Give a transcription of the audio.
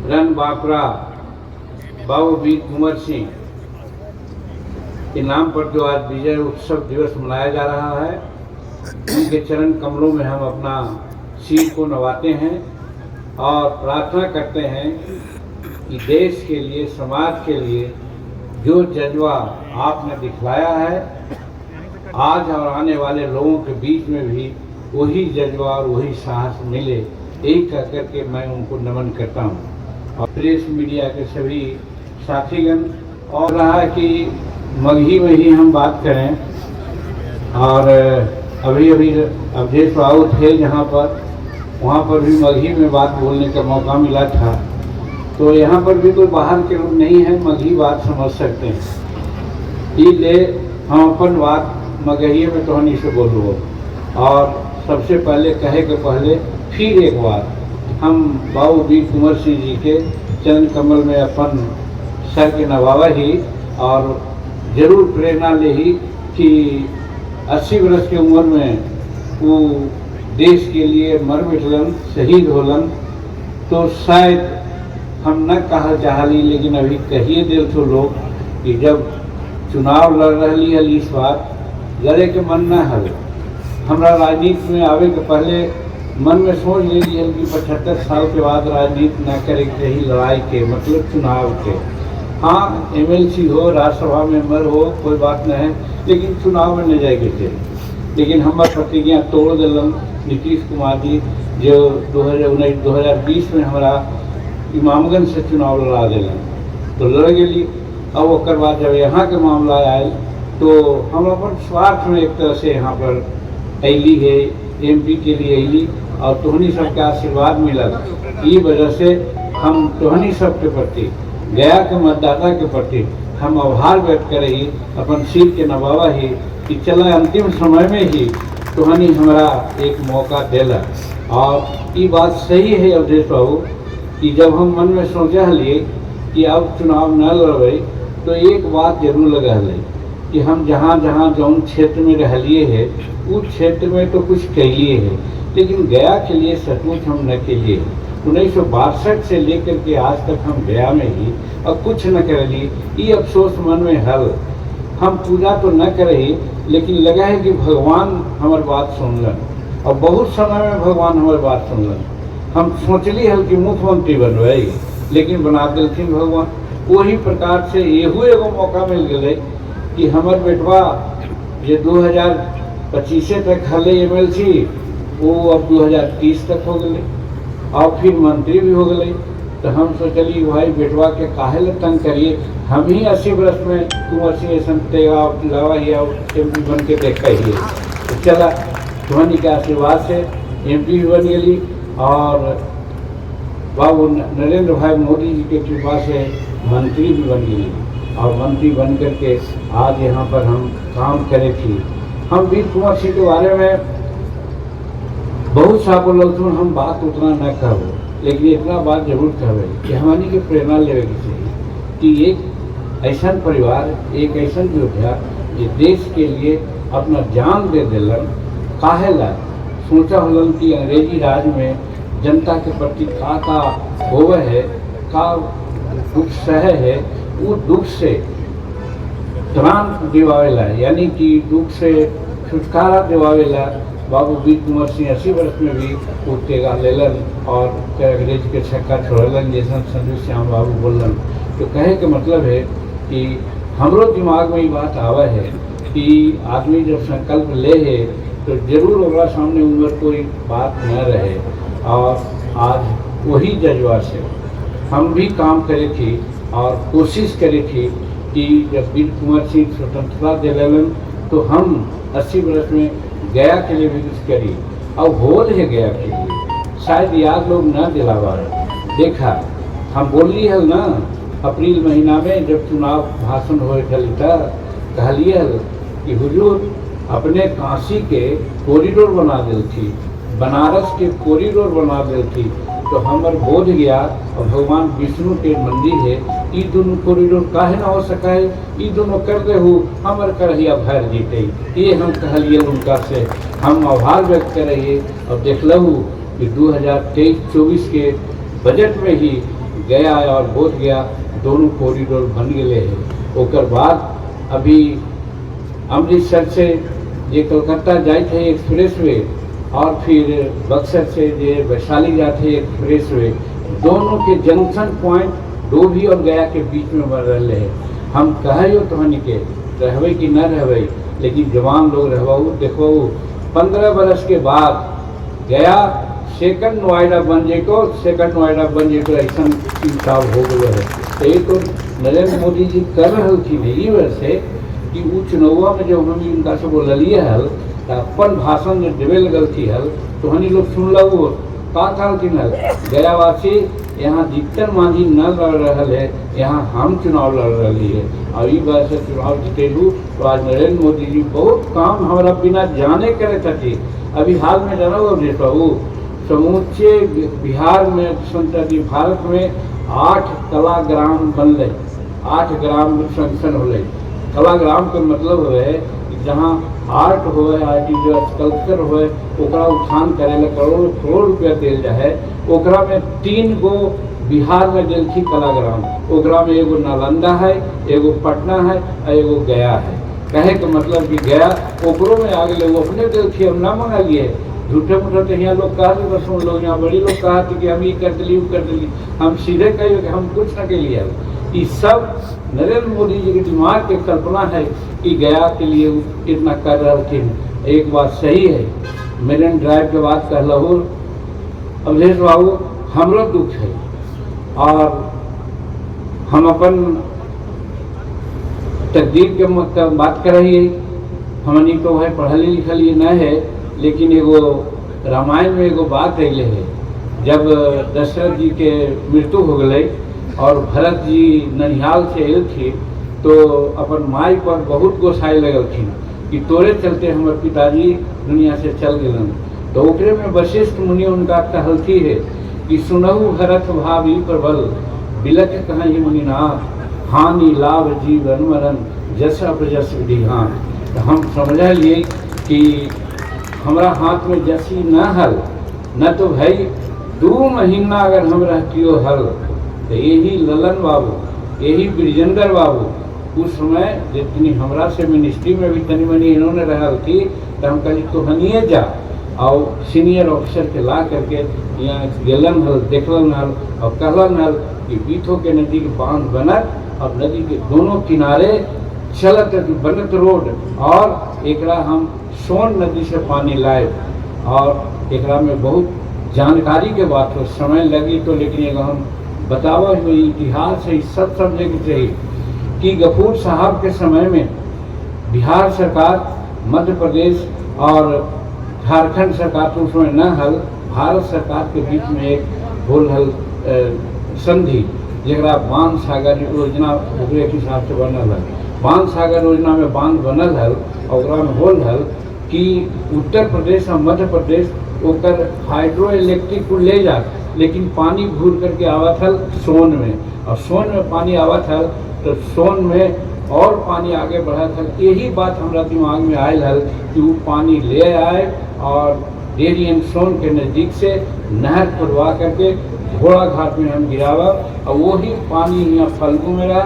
Run Bankura बाबू वीर कुंवर सिंह के नाम पर जो आज विजय उत्सव दिवस मनाया जा रहा है, उनके चरण कमलों में हम अपना सिर को नवाते हैं और प्रार्थना करते हैं कि देश के लिए, समाज के लिए जो जज्बा आपने दिखलाया है, आज और आने वाले लोगों के बीच में भी वही जज्बा और वही साहस मिले, यही कह करके मैं उनको नमन करता हूँ। और प्रेस मीडिया के सभी साथीगण, और रहा कि मगही में ही हम बात करें, और अभी अवधेश बाबू थे जहाँ पर, वहाँ पर भी मगही में बात बोलने का मौका मिला था। तो यहाँ पर भी कोई बाहर के लोग नहीं है, मगही बात समझ सकते हैं, इसलिए हम अपन बात मगही में तोहनी से बोलूँ। और सबसे पहले कहे के पहले फिर एक बार हम बाबू वीर कुंवर सिंह जी के चरण कमल में अपन सर के नवावा ही और जरूर प्रेरणा ले ही कि 80 वर्ष की उम्र में वो देश के लिए मर मिटलन, शहीद होलन। तो शायद हम न कहा चाहली, लेकिन अभी कहिए दिल तो लोग कि जब चुनाव लड़ रही है, इस बार लड़े के मन न हल। हमरा राजनीति में आवे के पहले मन में सोच ले ली है कि 75 साल के बाद राजनीति न करे के ही, लड़ाई के मतलब चुनाव के। हाँ, एमएलसी हो, राज्यसभा मेंबर हो, कोई बात नहीं है, लेकिन चुनाव में न जाएगी थे। लेकिन हमारे प्रतिज्ञा तोड़ दिलन नीतीश कुमार जी, जो 2019-2020 में हमारा इमामगंज से चुनाव लड़ा दिलन, तो लड़ गई। अब ओकर बाद जब यहाँ के मामला आए तो हम अपन स्वार्थ में एक तरह से यहाँ पर अली है, एमपी के लिए अली, और तोहनी सबके आशीर्वाद मिलल। ये वजह से हम तोहनी सबके प्रति, गया के मतदाता के प्रति हम आभार व्यक्त करें, अपन सिर के नवावा ही कि चला अंतिम समय में ही तोहनी हमारा एक मौका देला। और ये बात सही है अवधेश बाबू कि जब हम मन में सोचा लिए कि अब चुनाव न लड़े, तो एक बात जरूर लगा है कि हम जहाँ जहाँ जौन क्षेत्र में रहलिए है, उस क्षेत्र में तो कुछ कहिए है, लेकिन गया के लिए सचमुच हम न कहिए। 1962 से लेकर के आज तक हम गया में ही और कुछ न करली। ये अफसोस मन में हल, हम पूजा तो न करे, लेकिन लगा है कि भगवान हमार बात सुनलन, और बहुत समय में भगवान हमार बात सुनलन। हम सोचली हल कि मुख्यमंत्री बनवे, लेकिन बना दिलथिन भगवान। वही प्रकार से एहू एगो मौका मिल गए कि हमार बेटवा जो 2025 तक हले एमएलसी, वो अब 2030 तक हो गए और फिर मंत्री भी हो गए। तो हम सोचली भाई बेटवा के काहे ले तंग करिए, हम ही 80 वर्ष में कुंवर सिंह लवा या एमपी बन के देखा ही। तो चला धोनी के आशीर्वाद से एमपी भी बन गई, और बाबू नरेंद्र भाई मोदी जी के कृपा से मंत्री भी बन गई, और मंत्री बन करके आज यहाँ पर हम काम करे थी। हम वीर कुंवर सिंह के बारे में बहुत सा बोल, हम बात उतना न कहो, लेकिन इतना बात जरूर कहे कि हमारी के प्रेरणा लेवे की चाहिए कि एक ऐसा परिवार, एक ऐसा योद्धा जो देश के लिए अपना जान दे दिलन, काहे ला सोचा होलन कि अंग्रेजी राज में जनता के प्रति का होवे है, का दुख सहे है, वो दुख से त्राण दिवावेला, यानी कि दुख से छुटकारा दिवावेला। बाबू वीर कुंवर सिंह 80 वर्ष में भी उठेगा लेलन और अंग्रेज के छक्का छोड़लन, जैसा संजू श्याम बाबू बोलन। तो कहे के मतलब है कि हमरो दिमाग में ये बात आवा है कि आदमी जब संकल्प ले है तो जरूर होगा सामने उम्र कोई बात न रहे। और आज वही जज्बा से हम भी काम करे थी और कोशिश करे थी कि जब वीर कुंवर सिंह स्वतंत्रता दिलन तो हम 80 वर्ष में गया के लिए भी कुछ करी, और होल है गया के लिए। शायद याद लोग न दिलावा देखा, हम बोली है ना अप्रैल महीना में जब चुनाव भाषण हो कहलिए कि हुजूर अपने काशी के कॉरिडोर बना दिल थी, बनारस के कॉरिडोर बना दिल थी। तो हमार बोध गया, और भगवान विष्णु के मंदिर है, ये दोनों कॉरिडोर काहे ना हो सका है, ये दोनों कर दे हो हमार करहिया भर जीते। ये हम कहलिए उनका से हम आभार व्यक्त करिए। और देख लू कि 2023-24 के बजट में ही गया और बोध गया दोनों कॉरिडोर बन गए हैं। ओकर बाद अभी अमृतसर से ये कलकत्ता जाए थे एक्सप्रेस वे और फिर बक्सर से ये वैशाली जाते एक्सप्रेस वे, दोनों के जंक्शन पॉइंट डोभी और गया के बीच में बन रहे हैं। हम कहो तो हनी के रहबे कि न रहबे, लेकिन जवान लोग रहबाऊ देखो 15 बरस के बाद गया सेकंड नोएडा बन जेको, सेकंड नोएडा बन जेको ऐसा हिसाब हो गया है। तो ये तो नरेंद्र मोदी जी कर रहे थी यही वजह से कि वो चुनाव में जो हम इनका से बोलिए हल तो अपन भाषण जो देवे लगल थी हल तो हनी लोग सुन लो का था कि न गयावासी यहाँ जीतन मांझी न लड़ रहा है, यहाँ हम चुनाव लड़ रही है और ये वजह से चुनाव जीतेलू। तो आज नरेंद्र मोदी जी बहुत काम हमारा बिना जाने करे थे। अभी हाल में जाना वो समूचे बिहार में संतति भारत में 8 कलाग्राम बनल, 8 ग्राम सेंक्शन हो। कलाग्राम के मतलब है कि जहाँ आर्ट हो जो स्कल्पचर हो ओकरा उत्थान करे करोड़ रुपया दिल जाए। ओकरा में 3 गो बिहार में दिल थी कलाग्राम। ओकरा में एगो नालंदा है, एगो पटना है और एगो गया है। कहे के मतलब कि गया ओकरों में आ गए, वो अपने दिल थी, हम ना मंगा लिए। झूठे मूठे तो यहाँ लोग कहा थे, सुन लोग यहाँ बड़ी लोग कहा थे कि हम ये कर दिली वो कर दिली। हम सीधे कहिए कि हम कुछ न के लिए। ये सब नरेंद्र मोदी जी के दिमाग की कल्पना है कि गया के लिए इतना कर रहे थे। एक बात सही है, मेरिन ड्राइव के बाद कह लो अवधेश बाबू हमरो दुख है और हम अपन तकदीर के बात कर रही है। हमनी तो है पढ़ल लिखल ये न है, लेकिन एगो रामायण में एगो बात अले है। जब दशरथ जी के मृत्यु हो गए और भरत जी ननिहाल से आयल थी तो अपन माई पर बहुत गोसाई लगल थी कि तोरे चलते हमारे पिताजी दुनिया से चल गए। तो ओकरे में वशिष्ठ मुनि उनका कहलती है कि सुनहु भरत भावी प्रबल बिलक कहीं मुनिनाथ हानि लाभ जीवन मरण जस अपजस विधिहान। तो हम समझ लिए कि हमारा हाथ में जसी न हल, न तो भाई 2 महीना अगर हम रहतियो हल तो यही ललन बाबू, यही ब्रिजेंद्र बाबू उस समय जितनी हमरा से मिनिस्ट्री में भी तनी मनी इन्होंने रहा थी तो हम कही तो हनिए जा और सीनियर ऑफिसर के ला करके यहाँ गेलन हल, देखलन हल और कहलन हल कि बीथो के नदी के बांध बनत और नदी के दोनों किनारे चलत बनत रोड और एकरा हम सोन नदी से पानी लाए। और एकरा में बहुत जानकारी के बात हो, समय लगी तो लेकिन एक हम बतावा हुई इतिहास है, सब समझे के चाहिए कि गफूर साहब के समय में बिहार सरकार, मध्य प्रदेश और झारखंड सरकार तो उसमें न हल, भारत सरकार के बीच में एक होल हल संधि जरा बांध सागर योजना के हिसाब से बनल है। बांध सागर योजना में बांध बनल हल और होल हल कि उत्तर प्रदेश और मध्य प्रदेश ओकर हाइड्रो इलेक्ट्रिक को ले जा, लेकिन पानी घूर करके आवत हल सोन में और सोन में पानी आवत हल तो सोन में और पानी आगे बढ़त हल। यही बात हमारा दिमाग में आयल हल कि वो पानी ले आए और डेरी एंड सोन के नज़दीक से नहर खुदवा करके घोड़ा घाट में हम गिरावा और वही पानी यहाँ फल्गु में रहा।